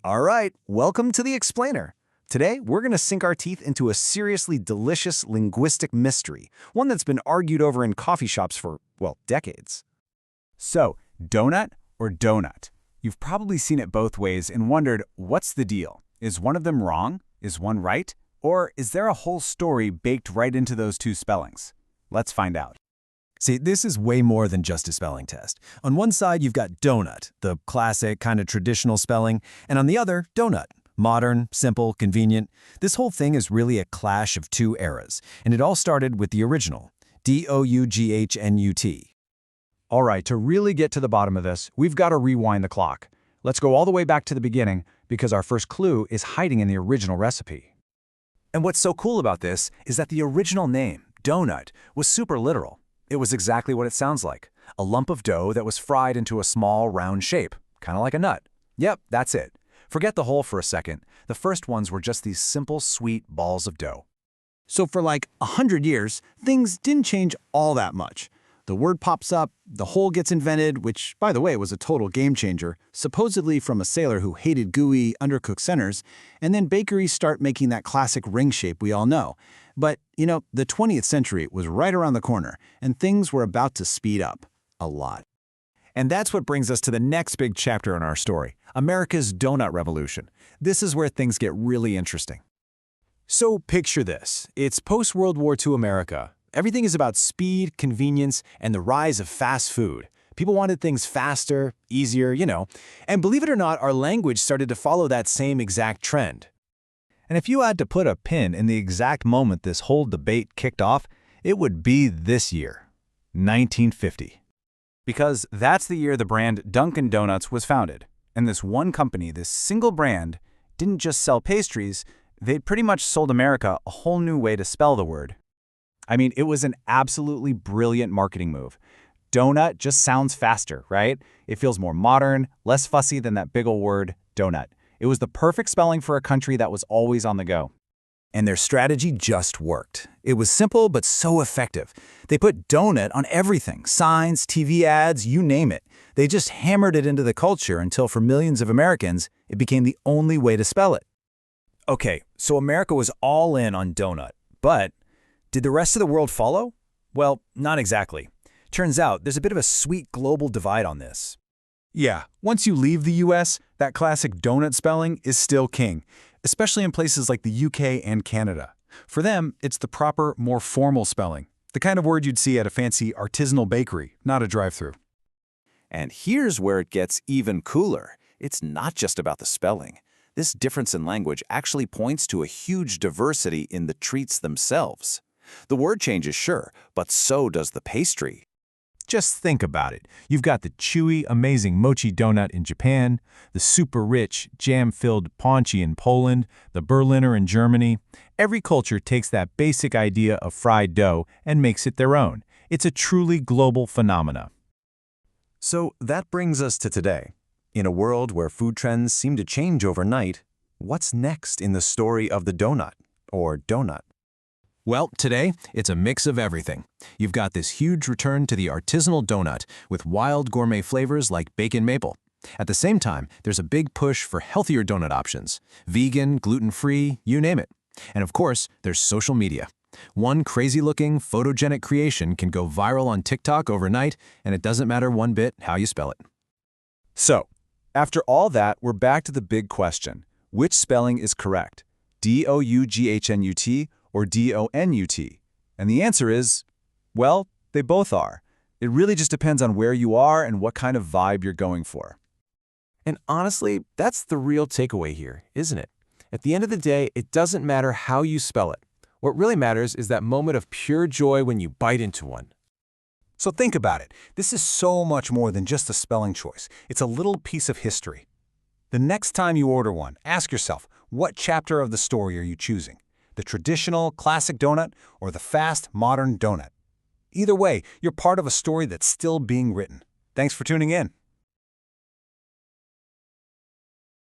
All right, welcome to The Explainer. Today, we're going to sink our teeth into a seriously delicious linguistic mystery, one that's been argued over in coffee shops for, well, decades. So, donut or donut? You've probably seen it both ways and wondered, what's the deal? Is one of them wrong? Is one right? Or is there a whole story baked right into those two spellings? Let's find out. See, this is way more than just a spelling test. On one side, you've got donut, the classic, kind of traditional spelling, and on the other, donut, modern, simple, convenient. This whole thing is really a clash of two eras, and it all started with the original, D-O-U-G-H-N-U-T. All right, to really get to the bottom of this, we've got to rewind the clock. Let's go all the way back to the beginning, because our first clue is hiding in the original recipe. And what's so cool about this is that the original name, doughnut, was super literal. It was exactly what it sounds like, a lump of dough that was fried into a small, round shape, kind of like a nut. Yep, that's it. Forget the hole for a second. The first ones were just these simple, sweet balls of dough. So for like 100 years, things didn't change all that much. The word pops up, the hole gets invented, which, by the way, was a total game changer, supposedly from a sailor who hated gooey, undercooked centers, and then bakeries start making that classic ring shape we all know. But, the 20th century was right around the corner, and things were about to speed up a lot. And that's what brings us to the next big chapter in our story, America's Doughnut Revolution. This is where things get really interesting. So picture this. It's post-World War II America. Everything is about speed, convenience, and the rise of fast food. People wanted things faster, easier, And believe it or not, our language started to follow that same exact trend. And if you had to put a pin in the exact moment this whole debate kicked off, it would be this year, 1950. Because that's the year the brand Dunkin Donuts was founded. And this one company, this single brand, didn't just sell pastries, they'd pretty much sold America a whole new way to spell the word. I mean, it was an absolutely brilliant marketing move. Donut just sounds faster, right? It feels more modern, less fussy than that big ol' word, donut. It was the perfect spelling for a country that was always on the go. And their strategy just worked. It was simple but so effective. They put donut on everything, signs, TV ads, you name it. They just hammered it into the culture until for millions of Americans, it became the only way to spell it. Okay, so America was all in on donut, but did the rest of the world follow? Well, not exactly. Turns out there's a bit of a sweet global divide on this. Yeah, once you leave the US, that classic donut spelling is still king, especially in places like the UK and Canada. For them, it's the proper, more formal spelling, the kind of word you'd see at a fancy artisanal bakery, not a drive-thru. And here's where it gets even cooler. It's not just about the spelling. This difference in language actually points to a huge diversity in the treats themselves. The word changes, sure, but so does the pastry. Just think about it. You've got the chewy, amazing mochi donut in Japan, the super rich, jam-filled ponchi in Poland, the Berliner in Germany. Every culture takes that basic idea of fried dough and makes it their own. It's a truly global phenomena. So that brings us to today. In a world where food trends seem to change overnight, what's next in the story of the donut, or donut? Well, today, it's a mix of everything. You've got this huge return to the artisanal donut with wild gourmet flavors like bacon maple. At the same time, there's a big push for healthier donut options. Vegan, gluten-free, you name it. And of course, there's social media. One crazy-looking, photogenic creation can go viral on TikTok overnight, and it doesn't matter one bit how you spell it. So, after all that, we're back to the big question. Which spelling is correct? D-O-U-G-H-N-U-T or D-O-N-U-T? And the answer is, well, they both are. It really just depends on where you are and what kind of vibe you're going for. And honestly, that's the real takeaway here, isn't it? At the end of the day, it doesn't matter how you spell it. What really matters is that moment of pure joy when you bite into one. So think about it. This is so much more than just a spelling choice. It's a little piece of history. The next time you order one, ask yourself, what chapter of the story are you choosing? The traditional, classic donut, or the fast, modern donut? Either way, you're part of a story that's still being written. Thanks for tuning in.